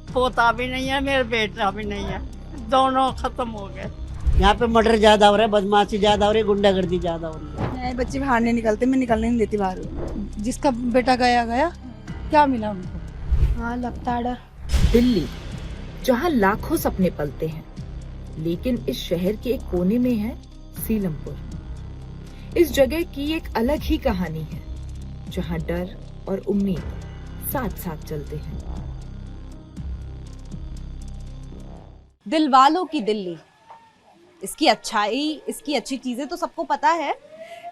पोता भी नहीं है, मेरा बेटा भी नहीं है, दोनों खत्म हो गए। यहाँ पे मर्डर ज्यादा हो रहा है, बदमाशी ज्यादा हो रही है, गुंडागर्दी ज्यादा हो रही है। नहीं, बच्चे बाहर नहीं निकलते, मैं निकलने नहीं देती बाहर। जिसका बेटा गया गया, क्या मिला उनको? हाँ, लगता है डर। दिल्ली, जहां लाखों सपने पलते हैं, लेकिन इस शहर के एक कोने में है सीलमपुर। इस जगह की एक अलग ही कहानी है, जहां डर और उम्मीद साथ साथ चलते हैं। दिल वालों की दिल्ली, इसकी अच्छाई, इसकी अच्छी चीजें तो सबको पता है,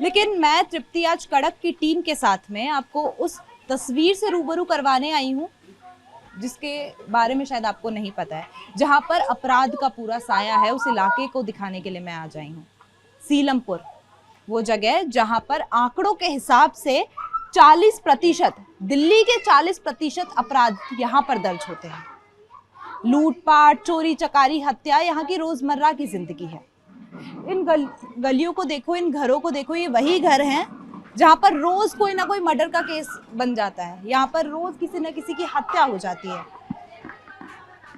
लेकिन मैं तृप्ति आज कड़क की टीम के साथ में आपको उस तस्वीर से रूबरू करवाने आई हूँ जिसके बारे में शायद आपको नहीं पता है, जहां पर अपराध का पूरा साया है। उस इलाके को दिखाने के लिए मैं आज आई हूँ। सीलमपुर, वो जगह जहां पर आंकड़ों के हिसाब से 40%, दिल्ली के 40% अपराध यहाँ पर दर्ज होते हैं। लूटपाट, चोरी चकारी, हत्या यहाँ की रोजमर्रा की जिंदगी है। इन गलियों को देखो, इन घरों को देखो, ये वही घर हैं जहाँ पर रोज कोई ना कोई मर्डर का केस बन जाता है। यहाँ पर रोज किसी न किसी की हत्या हो जाती है।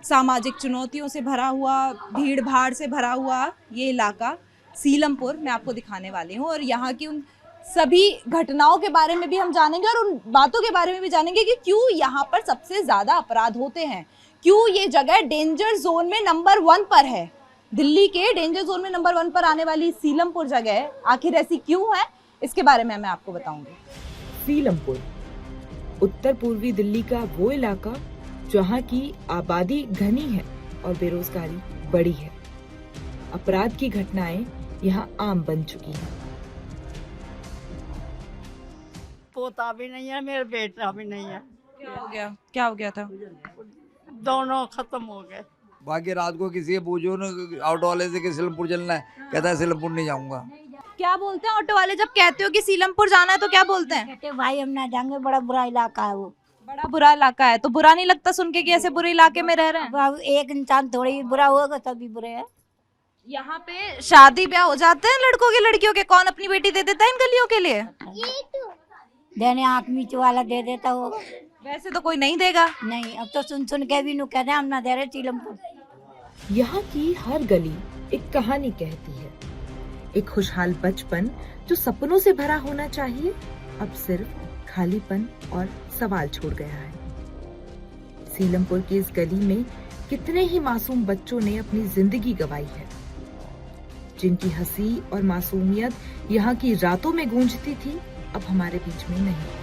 सामाजिक चुनौतियों से भरा हुआ, भीड़ भाड़ से भरा हुआ ये इलाका सीलमपुर मैं आपको दिखाने वाली हूँ, और यहाँ की उन सभी घटनाओं के बारे में भी हम जानेंगे और उन बातों के बारे में भी जानेंगे कि क्यों यहाँ पर सबसे ज्यादा अपराध होते हैं, क्यों ये जगह डेंजर जोन में नंबर 1 पर है। दिल्ली के डेंजर जोन में नंबर 1 पर आने वाली सीलमपुर जगह आखिर ऐसी क्यों है, इसके बारे में मैं आपको बताऊंगी। सीलमपुर उत्तर पूर्वी दिल्ली का वो इलाका जहां की आबादी घनी है और बेरोजगारी बड़ी है। अपराध की घटनाएं यहां आम बन चुकी हैं। पोता भी नहीं है, मेरा बेटा भी नहीं है, क्या हो गया था? दोनों खत्म हो गए। बाकी रात को किसी से पूछो ना ऑटो वाले से कि सीलमपुर चलना है, कहता है सीलमपुर नहीं जाऊंगा। क्या बोलते हैं ऑटो वाले जब कहते हो कि सीलमपुर जाना है तो क्या बोलते हैं? कहते भाई हम ना जाएंगे, बड़ा बुरा इलाका है वो। बड़ा बुरा इलाका है, तो बुरा नहीं लगता सुन के कि ऐसे बुरे इलाके में रह रहे हैं? अब एक इंसान थोड़ी बुरा होगा तभी बुरे है। यहाँ पे शादी ब्याह हो जाते हैं लड़कों के लड़कियों के, कौन अपनी बेटी दे देता है इन गलियों के लिए? देने आँख मीच वाला दे देता होगा। वैसे तो कोई नहीं देगा। नहीं, अब तो सुन सुन के भी नु कहते हैं हम ना दे रहे सीलमपुर। यहाँ की हर गली एक कहानी कहती है। एक खुशहाल बचपन जो सपनों से भरा होना चाहिए, अब सिर्फ खालीपन और सवाल छोड़ गया है। सीलमपुर की इस गली में कितने ही मासूम बच्चों ने अपनी जिंदगी गंवाई है, जिनकी हंसी और मासूमियत यहाँ की रातों में गूंजती थी, अब हमारे बीच में नहीं।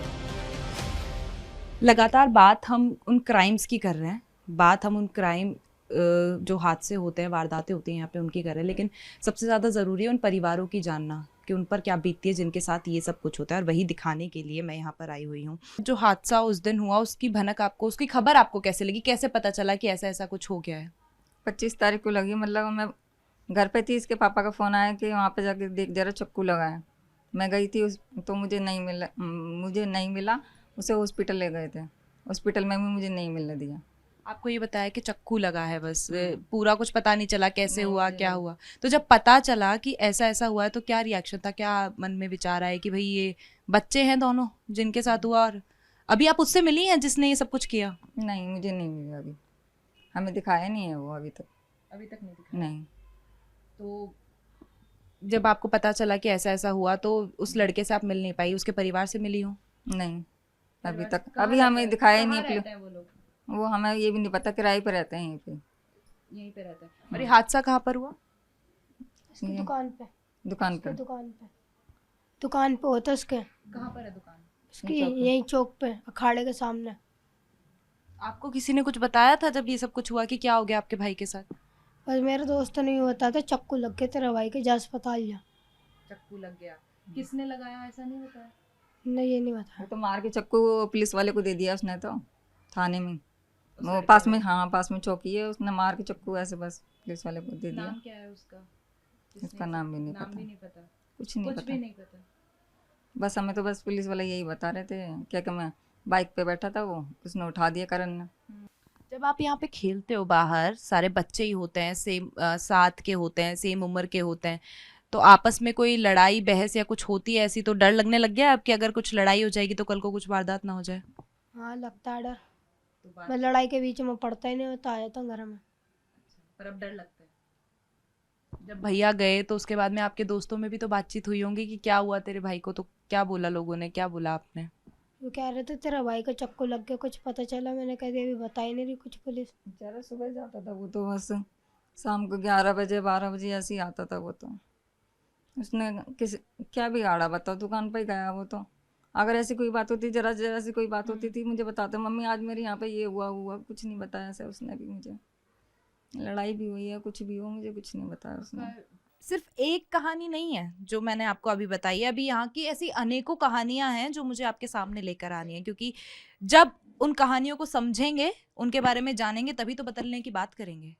लगातार बात हम उन क्राइम्स की कर रहे हैं, बात हम उन क्राइम जो हादसे होते हैं, वारदातें होती हैं यहाँ पे, उनकी कर रहे हैं, लेकिन सबसे ज़्यादा ज़रूरी है उन परिवारों की जानना कि उन पर क्या बीतती है जिनके साथ ये सब कुछ होता है, और वही दिखाने के लिए मैं यहाँ पर आई हुई हूँ। जो हादसा उस दिन हुआ, उसकी भनक आपको, उसकी खबर आपको कैसे लगी, कैसे पता चला कि ऐसा ऐसा कुछ हो गया है? 25 तारीख को लगी, मतलब मैं घर पे थी, इसके पापा का फ़ोन आया कि वहाँ पे जाके देख जरा चक्कू लगा है। मैं गई थी तो मुझे नहीं मिला, उसे हॉस्पिटल ले गए थे, हॉस्पिटल में भी मुझे नहीं मिलने दिया। आपको ये बताया कि चक्कू लगा है, बस पूरा कुछ पता नहीं चला कैसे हुआ, क्या हुआ? तो जब पता चला कि ऐसा ऐसा हुआ है तो क्या रिएक्शन था, क्या मन में विचार आया कि भाई ये बच्चे हैं दोनों जिनके साथ हुआ, और अभी आप उससे मिली हैं जिसने ये सब कुछ किया? नहीं, मुझे नहीं मिला, अभी हमें दिखाया नहीं है वो अभी तक नहीं दिखाया। नहीं। तो जब आपको पता चला कि ऐसा ऐसा हुआ तो उस लड़के से आप मिल नहीं पाई, उसके परिवार से मिली हो? नहीं, अभी तक, अभी हमें दिखाया ही नहीं। वो हमें ये भी नहीं पता, किराए पे रहते हैं यहीं पे रहते हैं। और ये हादसा कहाँ पर हुआ? दुकान पे दुकान पे होता उसके। कहाँ पर है दुकान? उसकी यही चौक पे, अखाड़े के सामने। आपको किसी ने कुछ बताया था जब ये सब कुछ हुआ कि क्या हो गया आपके भाई के साथ? बस मेरे दोस्त ने होता था, चक्कू लग गए तेरे भाई के, जा अस्पताल जा। चक्कू लग गया, किसने लगाया ऐसा नहीं बताया? नहीं, ये नहीं बताया। वो तो मार के चक्कू पुलिस वाले को दे दिया उसने, तो थाने में वो पास में, हाँ पास में चौकी है, उसने मार के चक्कू ऐसे बस पुलिस वाले को दे दिया। नाम क्या है उसका? उसका नाम भी नहीं पता, कुछ नहीं पता। बस हमें तो बस पुलिस वाले यही बता रहे थे, क्या कि मैं बाइक पे बैठा था, वो उसने उठा दिया करण ने। जब आप यहाँ पे खेलते हो बाहर, सारे बच्चे ही होते हैं, सेम साथ के होते हैं, सेम उम्र के होते हैं, तो आपस में कोई लड़ाई बहस या कुछ होती है ऐसी, तो डर लगने लग गया आपकी अगर कुछ लड़ाई हो जाएगी तो कल को कुछ वारदात ना हो जाए? हाँ, लगता है डर। मैं लड़ाई के बीच में पड़ता ही नहीं, मैं तो आ जाता हूँ घर में। पर अब डर लगता है। जब भैया गए तो उसके बाद में आपके दोस्तों में भी तो बातचीत हुई होंगी कि क्या हुआ तेरे भाई को, तो क्या बोला लोगों ने, क्या बोला आपने? वो कह रहे थे तेरा भाई को चक्कू लग गया, कुछ पता चला? मैंने कह दिया अभी बता ही नहीं रही कुछ पुलिस। बेचारा सुबह जाता था वो तो, बस शाम को 11 बजे 12 बजे ऐसे ही आता था वो तो। उसने किसी क्या बिगाड़ा बताओ, दुकान पर ही गया वो तो। अगर ऐसी कोई बात होती, जरा जरा सी कोई बात होती थी मुझे बताते, मम्मी आज मेरे यहाँ पे ये हुआ, कुछ नहीं बताया ऐसे उसने भी मुझे। लड़ाई भी हुई है, कुछ भी हो, मुझे कुछ नहीं बताया उसने। सिर्फ एक कहानी नहीं है जो मैंने आपको अभी बताई है, अभी यहाँ की ऐसी अनेकों कहानियां हैं जो मुझे आपके सामने लेकर आनी है, क्योंकि जब उन कहानियों को समझेंगे, उनके बारे में जानेंगे, तभी तो बदलने की बात करेंगे।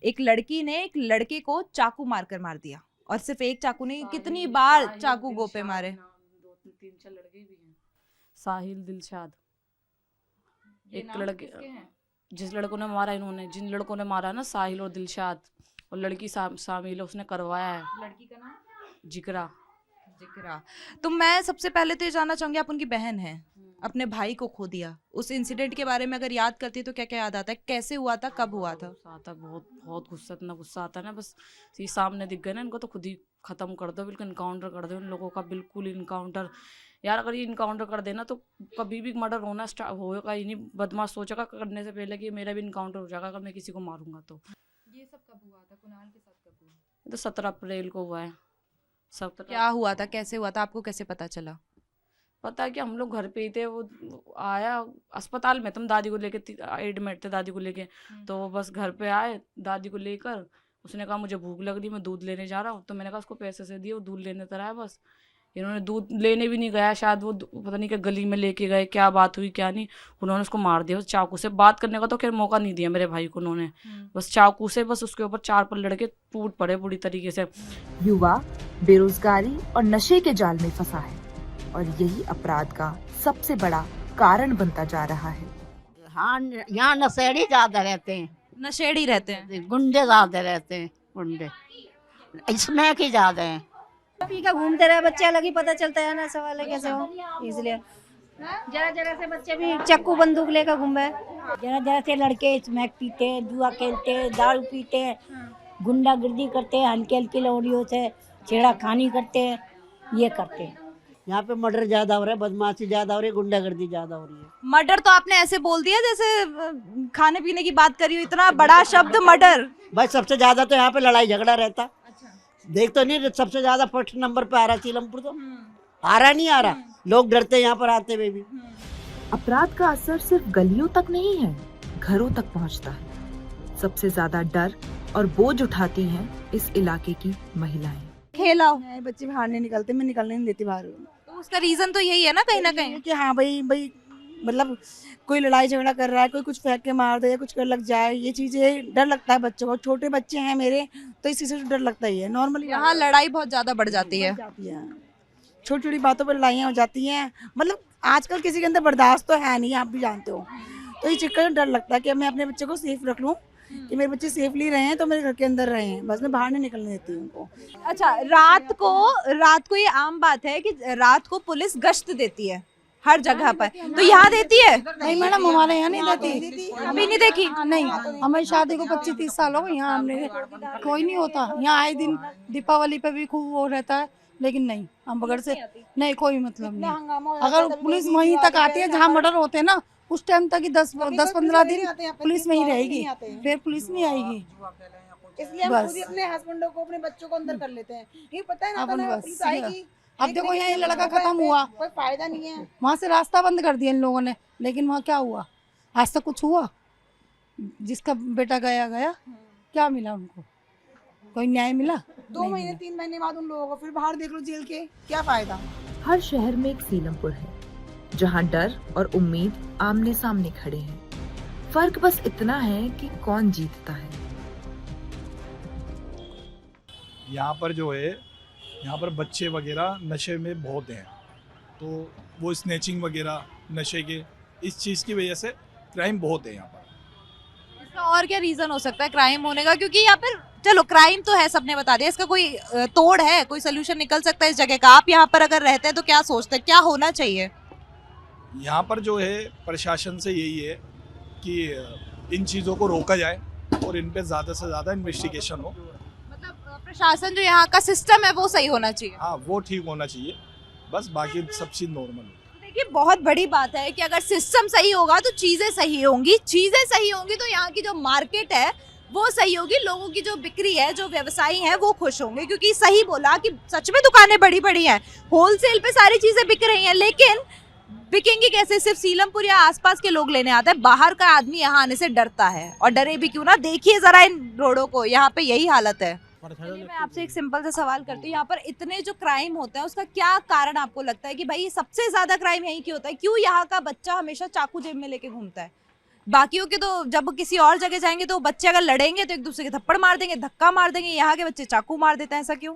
एक लड़की ने एक लड़के को चाकू मारकर मार दिया, और सिर्फ एक चाकू नहीं, कितनी बार चाकू गोपे मारे। 2-3-4 लड़के भी हैं। साहिल, दिलशाद, एक लड़के, जिस लड़कों ने मारा, इन्होंने जिन लड़कों ने मारा ना, साहिल और दिलशाद, और लड़की शामिल है, उसने करवाया है। लड़की का नाम जिक्रा। तो मैं सबसे पहले तो ये जानना चाहूंगी, आप उनकी बहन हैं, अपने भाई को खो दिया, उस इंसिडेंट के बारे में अगर याद करती है तो क्या क्या याद आता है? कैसे हुआ था, कब हुआ था? आता बहुत बहुत गुस्सा, इतना गुस्सा आता है ना, बस ये सामने दिख गए ना, इनको तो खुद ही खत्म कर दो, बिल्कुल इनकाउंटर कर दो इन लोगों का, बिल्कुल इनकाउंटर। यार अगर ये इनकाउंटर कर देना तो कभी भी मर्डर होना स्टार्ट होगा ही नहीं। बदमाश सोचेगा करने से पहले कि मेरा भी इनकाउंटर हो जाएगा अगर मैं किसी को मारूंगा तो। ये सब कब हुआ था? कुणाल के साथ कब हुआ? तो 17 अप्रैल को हुआ है। 17 क्या हुआ था, कैसे हुआ था, आपको कैसे पता चला? पता है कि हम लोग घर पे ही थे, वो आया अस्पताल में, तुम दादी को लेके एडमिट थे, दादी को लेके, तो वो बस घर पे आए दादी को लेकर। उसने कहा मुझे भूख लग रही, मैं दूध लेने जा रहा हूँ, तो मैंने कहा उसको पैसे से दिए, वो दूध लेने तरह है। बस इन्होंने दूध लेने भी नहीं गया, शायद वो पता नहीं क्या गली में लेके गए, क्या बात हुई क्या नहीं, उन्होंने उसको मार दिया। उस चाकू से बात करने का तो खैर मौका नहीं दिया मेरे भाई को उन्होंने, बस चाकू से बस उसके ऊपर 4 पल लड़के टूट पड़े बुरी तरीके से। युवा बेरोजगारी और नशे के जाल में फंसा है, और यही अपराध का सबसे बड़ा कारण बनता जा रहा है। हाँ, यहाँ नशेड़ी ज्यादा रहते हैं, नशेड़ी रहते हैं, गुंडे ज्यादा रहते हैं, गुंडे इसमें की ज्यादा है। पी का घूमते रहे बच्चे, अलग ही पता चलता है ना सवाल है कैसे हो, इसलिए जरा जरा से बच्चे भी चक्कू बंदूक लेकर घूमे। जरा जरा से लड़के स्मैक पीते, जुआ खेलते, दारू पीते, गुंडागर्दी करते, हल्की हल्की लौड़ियों से छेड़ाखानी करते, ये करते हैं। यहाँ पे मर्डर ज्यादा हो रहा है, बदमाशी ज्यादा हो रही है, गुंडागर्दी ज्यादा हो रही है। मर्डर तो आपने ऐसे बोल दिया जैसे खाने पीने की बात करी हो, इतना बड़ा शब्द मर्डर। भाई सबसे ज्यादा तो यहाँ पे लड़ाई झगड़ा रहता। देख तो नहीं, सबसे ज्यादा फर्स्ट नंबर पे आ रहा सीलमपुर, तो आ रहा, लोग डरते हैं यहाँ पर आते हुए भी। अपराध का असर सिर्फ गलियों तक नहीं है, घरों तक पहुंचता है। सबसे ज्यादा डर और बोझ उठाती हैं इस इलाके की महिलाएं। खेलाओ, बच्चे बाहर नहीं निकलते, मैं निकलने नहीं देती बाहर। तो उसका रीजन तो यही है ना कहीं कि हाँ भाई मतलब कोई लड़ाई झगड़ा कर रहा है, कोई कुछ फेंक के मार दे या कुछ कर लग जाए, ये चीजें डर लगता है बच्चों को। छोटे बच्चे हैं मेरे, तो इसी से डर लगता ही है। नॉर्मली यहाँ लड़ाई बहुत ज्यादा बढ़ जाती है, छोटी छोटी बातों पर लड़ाइयाँ हो जाती हैं। मतलब आजकल किसी के अंदर बर्दाश्त तो है नहीं, आप भी जानते हो, तो इस चक्कर में डर लगता है कि मैं अपने बच्चे को सेफ रख लूँ, कि मेरे बच्चे सेफली रहे हैं तो मेरे घर के अंदर रहे हैं, बस मैं बाहर नहीं निकलने देती हूँ उनको। अच्छा, रात को ये आम बात है कि रात को पुलिस गश्त देती है हर जगह पर, तो यहाँ देती है? नहीं मैडम, हमारे यहाँ नहीं देती, अभी नहीं देखी। नहीं, हमारी शादी को 25-30 साल हो गए, यहाँ हमने कोई नहीं होता। यहाँ आए दिन दीपावली पे भी खूब वो रहता है, लेकिन नहीं, हम बगैर से नहीं, कोई मतलब नहीं। अगर पुलिस वहीं तक आती है जहाँ मर्डर होते हैं ना, उस टाइम तक ही 10-15 दिन पुलिस वहीं रहेगी, फिर पुलिस नहीं आएगी। इसलिए हम खुद ही अपने हस्बैंडों को, अपने बच्चों को अंदर कर लेते हैं। ये पता है ना, पुलिस आएगी। अब देखो यहाँ ये लड़का खत्म हुआ, कोई फायदा नहीं है, वहाँ से रास्ता बंद कर दिया इन लोगों ने, लेकिन वहाँ क्या हुआ? आज तक कुछ हुआ? जिसका बेटा गया, क्या मिला उनको? कोई न्याय मिला? 2 महीने 3 महीने बाद उन लोगों को फिर बाहर देख लो जेल के, क्या फायदा? हर शहर में एक सीलमपुर है जहां डर और उम्मीद आमने सामने खड़े हैं। फर्क बस इतना है कि कौन जीतता है। यहाँ पर जो है, यहाँ पर बच्चे वगैरह नशे में बहुत हैं, तो वो स्नैचिंग वगैरह नशे के इस चीज़ की वजह से क्राइम बहुत है यहाँ पर। इसका और क्या रीजन हो सकता है क्राइम होने का? क्योंकि यहाँ पर चलो क्राइम तो है, सबने बता दिया, इसका कोई तोड़ है, कोई सोल्यूशन निकल सकता है इस जगह का? आप यहाँ पर अगर रहते हैं तो क्या सोचते हैं, क्या होना चाहिए? यहाँ पर जो है प्रशासन से यही है कि इन चीज़ों को रोका जाए और इन पे ज़्यादा से ज़्यादा इन्वेस्टिगेशन हो। मतलब प्रशासन जो यहाँ का सिस्टम है वो सही होना चाहिए। हाँ, वो ठीक होना चाहिए, बस बाकी सब चीज़ नॉर्मल हो। देखिए बहुत बड़ी बात है कि अगर सिस्टम सही होगा तो चीज़ें सही होंगी, चीज़ें सही होंगी तो यहाँ की जो मार्केट है वो सही होगी, लोगों की जो बिक्री है, जो व्यवसायी हैं वो खुश होंगे। क्योंकि सही बोला कि सच में दुकानें बड़ी बड़ी हैं, होलसेल पे सारी चीज़ें बिक रही हैं, लेकिन बिकेंगी कैसे? सिर्फ सीलमपुर या आसपास के लोग लेने आते हैं, बाहर का आदमी यहाँ आने से डरता है। और डरे भी क्यों ना, देखिए जरा इन रोडों को, यहाँ पे यही हालत है। चलिए मैं आपसे एक सिंपल सा सवाल करती हूँ, यहाँ पर इतने जो क्राइम होते हैं उसका क्या कारण आपको लगता है कि भाई सबसे ज्यादा क्राइम यहीं क्यों होता है? क्यों यहाँ का बच्चा हमेशा चाकू जेब में लेके घूमता है? बाकियों के तो जब किसी और जगह जाएंगे तो बच्चे अगर लड़ेंगे तो एक दूसरे के थप्पड़ मार देंगे, धक्का मार देंगे, यहाँ के बच्चे चाकू मार देते हैं, ऐसा क्यों?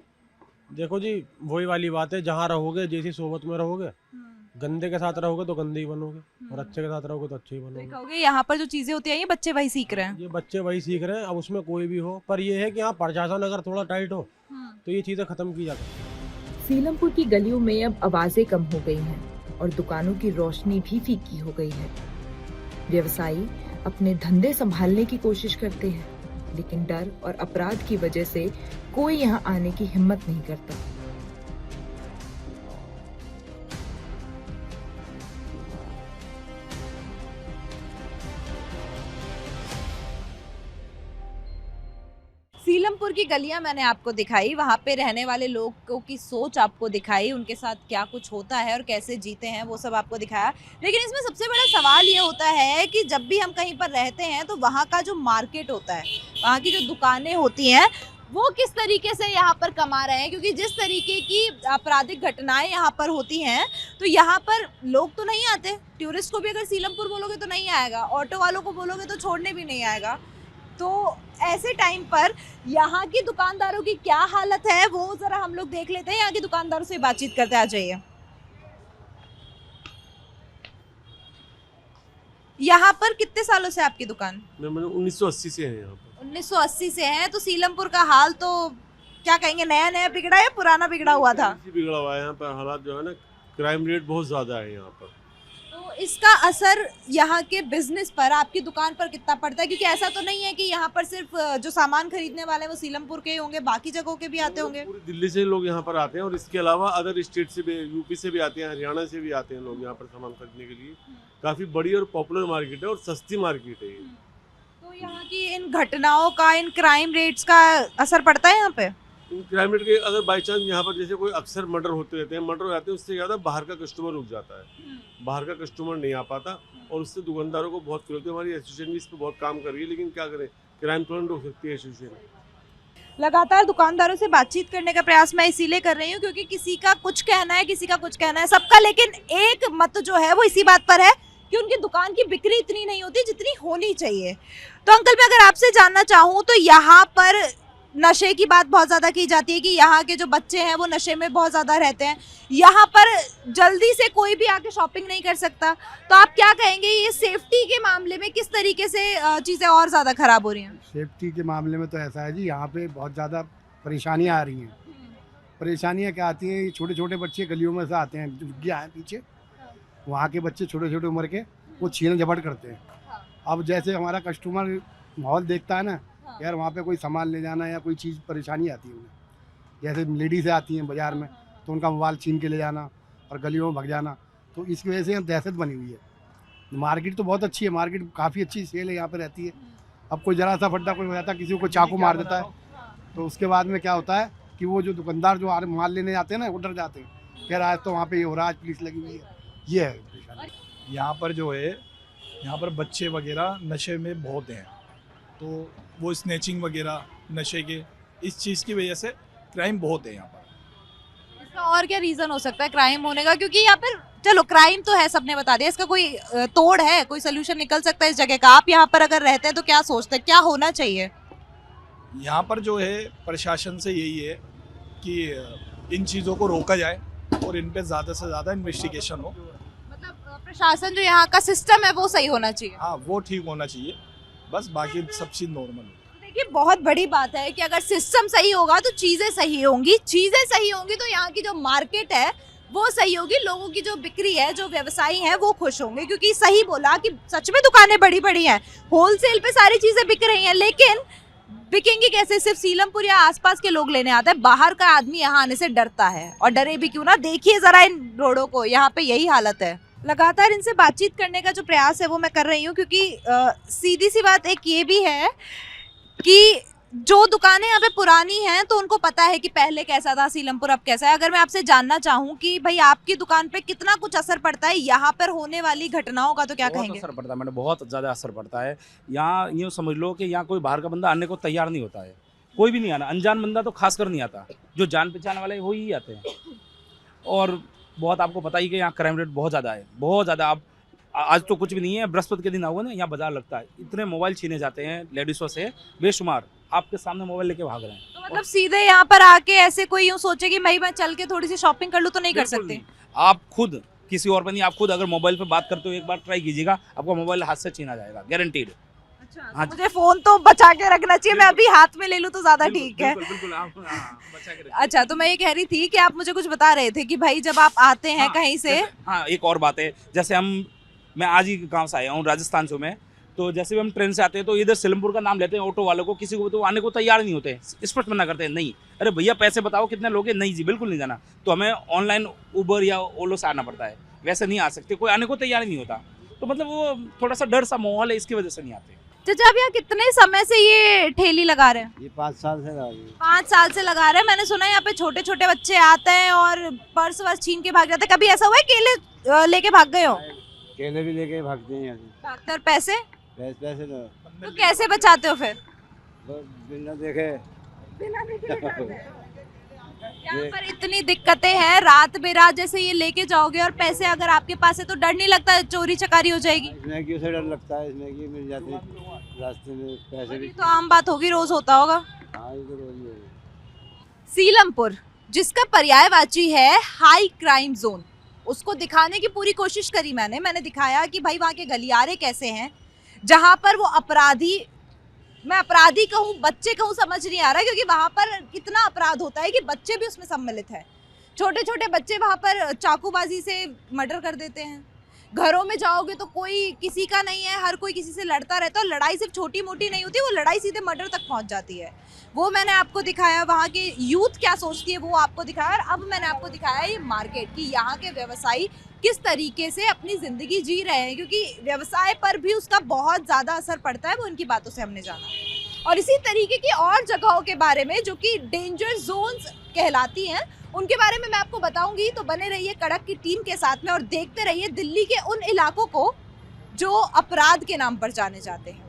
देखो जी, वही वाली बात है, जहाँ रहोगे, जैसी सोबत में रहोगे, गंदे के साथ रहोगे तो गंदे ही बनोगे, और अच्छे के साथ रहोगे तो अच्छे ही बनोगे। देखोगे यहाँ पर जो चीजें होती हैं ये बच्चे वही सीख रहे हैं। ये बच्चे वही सीख रहे हैं, अब उसमें कोई भी हो, पर ये है कि यहाँ प्रशासन अगर थोड़ा टाइट हो तो ये चीजें खत्म की जा सकती। सीलमपुर की गलियों में अब आवाजें कम हो गई हैं और दुकानों की रोशनी भी फीकी हो गई है। व्यवसायी अपने धंधे संभालने की कोशिश करते हैं, लेकिन डर और अपराध की वजह से कोई यहाँ आने की हिम्मत नहीं करता। सीलमपुर की गलियां मैंने आपको दिखाई, वहाँ पे रहने वाले लोगों की सोच आपको दिखाई, उनके साथ क्या कुछ होता है और कैसे जीते हैं वो सब आपको दिखाया। लेकिन इसमें सबसे बड़ा सवाल ये होता है कि जब भी हम कहीं पर रहते हैं तो वहाँ का जो मार्केट होता है, वहाँ की जो दुकानें होती हैं, वो किस तरीके से यहाँ पर कमा रहे हैं। क्योंकि जिस तरीके की आपराधिक घटनाएं यहाँ पर होती हैं तो यहाँ पर लोग तो नहीं आते। टूरिस्ट को भी अगर सीलमपुर बोलोगे तो नहीं आएगा, ऑटो वालों को बोलोगे तो छोड़ने भी नहीं आएगा। तो ऐसे टाइम पर यहाँ की दुकानदारों की क्या हालत है वो जरा हम लोग देख लेते हैं। यहाँ की दुकानदारों से बातचीत करते, आ जाइए। यहाँ पर कितने सालों से आपकी दुकान? 1980 से है यहाँ पर। 1980 से है, तो सीलमपुर का हाल तो क्या कहेंगे, नया नया बिगड़ा है, पुराना बिगड़ा हुआ था? बिगड़ा हुआ है यहाँ पर, हालात जो है ना, क्राइम रेट बहुत ज्यादा है यहाँ पर। तो इसका असर यहाँ के बिजनेस पर, आपकी दुकान पर कितना पड़ता है? क्योंकि ऐसा तो नहीं है कि यहाँ पर सिर्फ जो सामान खरीदने वाले हैं वो सीलमपुर के ही होंगे, बाकी जगहों के भी आते होंगे। पूरी दिल्ली से लोग यहाँ पर आते हैं और इसके अलावा अदर स्टेट से भी, यूपी से भी आते हैं, हरियाणा से भी आते हैं लोग यहाँ पर सामान खरीदने के लिए। काफी बड़ी और पॉपुलर मार्केट है और सस्ती मार्केट है। तो यहाँ की इन घटनाओं का, इन क्राइम रेट्स का असर पड़ता है यहाँ पे? क्राइम रेट के अगर बाई चांस यहाँ पर जैसे कोई अक्सर मर्डर होते रहते हैं, मर्डर हो जाते हैं, उससे ज़्यादा बाहर का कस्टमर रुक जाता है, बाहर का कस्टमर नहीं आ पाता और उससे दुकानदारों को बहुत फिर होती है। हमारी एसोसिएशन भी इस पर बहुत काम कर रही है, लेकिन क्या करें, क्राइम तुरंत रोक सकती है एसोसिएशन। लगातार दुकानदारों से बातचीत करने का प्रयास मैं इसीलिए कर रही हूँ क्योंकि किसी का कुछ कहना है, किसी का कुछ कहना है, सबका लेकिन एक मत जो है वो इसी बात पर है कि उनकी दुकान की बिक्री इतनी नहीं होती जितनी होनी चाहिए। तो अंकल मैं अगर आपसे जानना चाहूँ तो यहाँ पर नशे की बात बहुत ज़्यादा की जाती है कि यहाँ के जो बच्चे हैं वो नशे में बहुत ज़्यादा रहते हैं, यहाँ पर जल्दी से कोई भी आके शॉपिंग नहीं कर सकता। तो आप क्या कहेंगे, ये सेफ्टी के मामले में किस तरीके से चीज़ें और ज़्यादा ख़राब हो रही हैं? सेफ्टी के मामले में तो ऐसा है जी, यहाँ पे बहुत ज़्यादा परेशानियाँ आ रही हैं। परेशानियाँ क्या आती हैं, छोटे छोटे बच्चे गलियों में से आते हैं, झुग्गियाँ हैं पीछे, वहाँ के बच्चे छोटे छोटे उम्र के वो छीन झपट करते हैं। अब जैसे हमारा कस्टमर माहौल देखता है ना, यार वहाँ पे कोई सामान ले जाना या कोई चीज़ परेशानी आती है उन्हें, जैसे लेडीज़ आती हैं बाज़ार में तो उनका मोबाइल छीन के ले जाना और गलियों में भग जाना, तो इसकी वजह से यहाँ दहशत बनी हुई है। मार्केट तो बहुत अच्छी है, मार्केट काफ़ी अच्छी सेल है यहाँ पे रहती है। अब कोई ज़रा सा फड्डा कोई हो जाता है, किसी को चाकू मार देता है, तो उसके बाद में क्या होता है कि वो जो दुकानदार जो माल लेने जाते हैं ना, वो डर जाते हैं, फिर आज तो वहाँ पे ये हो रहा है, आज पुलिस लगी हुई है। ये है परेशानी। यहाँ पर जो है, यहाँ पर बच्चे वगैरह नशे में बहुत हैं, तो वो स्नैचिंग वगैरह नशे के, इस चीज़ की वजह से क्राइम बहुत है यहाँ पर। इसका और क्या रीज़न हो सकता है क्राइम होने का? क्योंकि यहाँ पर चलो क्राइम तो है, सबने बता दिया, इसका कोई तोड़ है, कोई सोल्यूशन निकल सकता है इस जगह का? आप यहाँ पर अगर रहते हैं तो क्या सोचते हैं, क्या होना चाहिए? यहाँ पर जो है प्रशासन से यही है कि इन चीज़ों को रोका जाए और इन पे ज़्यादा से ज़्यादा इन्वेस्टिगेशन हो। मतलब प्रशासन जो यहाँ का सिस्टम है वो सही होना चाहिए। हाँ, वो ठीक होना चाहिए, बस बाकी सब चीज़ नॉर्मल हो। देखिए बहुत बड़ी बात है कि अगर सिस्टम सही होगा तो चीज़ें सही होंगी, चीज़ें सही होंगी तो यहाँ की जो मार्केट है वो सही होगी, लोगों की जो बिक्री है, जो व्यवसायी हैं वो खुश होंगे, क्योंकि सही बोला कि सच में दुकानें बड़ी बड़ी हैं, होलसेल पे सारी चीजें बिक रही हैं, लेकिन बिकेंगी कैसे? सिर्फ सीलमपुर या आसपास के लोग लेने आते हैं, बाहर का आदमी यहाँ आने से डरता है, और डरे भी क्यों ना, देखिए जरा इन रोडों को, यहाँ पे यही हालत है। लगातार इनसे बातचीत करने का जो प्रयास है वो मैं कर रही हूँ, क्योंकि सीधी सी बात एक ये भी है कि जो दुकानें यहाँ पे पुरानी हैं तो उनको पता है कि पहले कैसा था सीलमपुर, अब कैसा है। अगर मैं आपसे जानना चाहूँ कि भाई आपकी दुकान पे कितना कुछ असर पड़ता है यहाँ पर होने वाली घटनाओं का, तो क्या कहेंगे? असर पड़ता है मैंने, बहुत ज़्यादा असर पड़ता है। यहाँ यूँ समझ लो कि यहाँ कोई बाहर का बंदा आने को तैयार नहीं होता है, कोई भी नहीं आना, अनजान बंदा तो खासकर नहीं आता, जो जान पहचान वाले वो ही आते हैं। और बहुत आपको पता ही कि यहाँ क्राइम रेट बहुत ज़्यादा है, बहुत ज़्यादा। आप आज तो कुछ भी नहीं है, बृहस्पति के दिन हुआ ना, यहाँ बाजार लगता है, इतने मोबाइल छीने जाते हैं लेडीज़ों से बेशुमार, आपके सामने मोबाइल लेके भाग रहे हैं। तो मतलब सीधे यहाँ पर आके ऐसे कोई यूँ सोचे कि भाई मैं चल के थोड़ी सी शॉपिंग कर लूँ, तो नहीं कर सकते? आप खुद, किसी और पर नहीं, आप खुद अगर मोबाइल पे बात करते हो एक बार ट्राई कीजिएगा, आपका मोबाइल हाथ से छीना जाएगा, गारंटीड। अच्छा, मुझे फोन तो बचा के रखना चाहिए, मैं अभी हाथ में ले लूँ तो ज्यादा ठीक है। बिल्कुल आप बचा के रखिए। अच्छा, तो मैं ये कह रही थी कि आप मुझे कुछ बता रहे थे कि भाई जब आप आते हैं कहीं से। हाँ, एक और बात है, जैसे मैं आज ही गाँव से आया हूँ राजस्थान से, मैं तो जैसे भी हम ट्रेन से आते हैं तो इधर सीलमपुर का नाम लेते हैं ऑटो वालों को, किसी को तो आने को तैयार नहीं होते, स्पष्ट मना करते हैं, नहीं अरे भैया पैसे बताओ कितने लोगे, नहीं जी बिल्कुल नहीं जाना। तो हमें ऑनलाइन उबर या ओलो से आना पड़ता है, वैसे नहीं आ सकते, कोई आने को तैयार ही नहीं होता। तो मतलब वो थोड़ा सा डर सा माहौल है, इसकी वजह से नहीं आते। चाचा, आप यहाँ कितने समय से ये ठेली लगा रहे हैं? ये 5 साल से लगा रही है। 5 साल से लगा रहे हैं। मैंने सुना है यहाँ पे छोटे छोटे बच्चे आते हैं और पर्स वर्स छीन के भाग जाते हैं, कभी ऐसा हुआ है केले लेके भाग गए हो? केले भी लेके भागते हैं यहाँ से। भागते, और पैसे पैसे तो कैसे बचाते हो फिर? बिना देखे। यहाँ पर इतनी दिक्कतें हैं, रात बेरात जैसे ये लेके जाओगे और पैसे अगर आपके पास है तो डर नहीं लगता चोरी चकारी हो जाएगी? इसमें क्यों से डर लगता है, इसमें क्यों मिल जाते हैं रास्ते में पैसे भी। तो आम बात होगी, रोज होता होगा। हाँ, ये तो रोज ही है। सीलमपुर जिसका पर्यायवाची है हाई क्राइम जोन, उसको दिखाने की पूरी कोशिश करी मैंने दिखाया कि भाई वहाँ के गलियारे कैसे हैं, जहाँ पर वो अपराधी, मैं अपराधी कहूँ बच्चे कहूँ समझ नहीं आ रहा, क्योंकि वहाँ पर इतना अपराध होता है कि बच्चे भी उसमें सम्मिलित है। छोटे छोटे बच्चे वहाँ पर चाकूबाजी से मर्डर कर देते हैं। घरों में जाओगे तो कोई किसी का नहीं है, हर कोई किसी से लड़ता रहता है। लड़ाई सिर्फ छोटी मोटी नहीं होती, वो लड़ाई सीधे मर्डर तक पहुँच जाती है। वो मैंने आपको दिखाया, वहाँ के यूथ क्या सोचती है वो आपको दिखाया, और अब मैंने आपको दिखाया ये मार्केट की यहाँ के व्यवसायी किस तरीके से अपनी ज़िंदगी जी रहे हैं, क्योंकि व्यवसाय पर भी उसका बहुत ज़्यादा असर पड़ता है, वो उनकी बातों से हमने जाना। और इसी तरीके की और जगहों के बारे में जो कि डेंजर जोन्स कहलाती हैं, उनके बारे में मैं आपको बताऊंगी। तो बने रहिए कड़क की टीम के साथ में और देखते रहिए दिल्ली के उन इलाकों को जो अपराध के नाम पर जाने जाते हैं।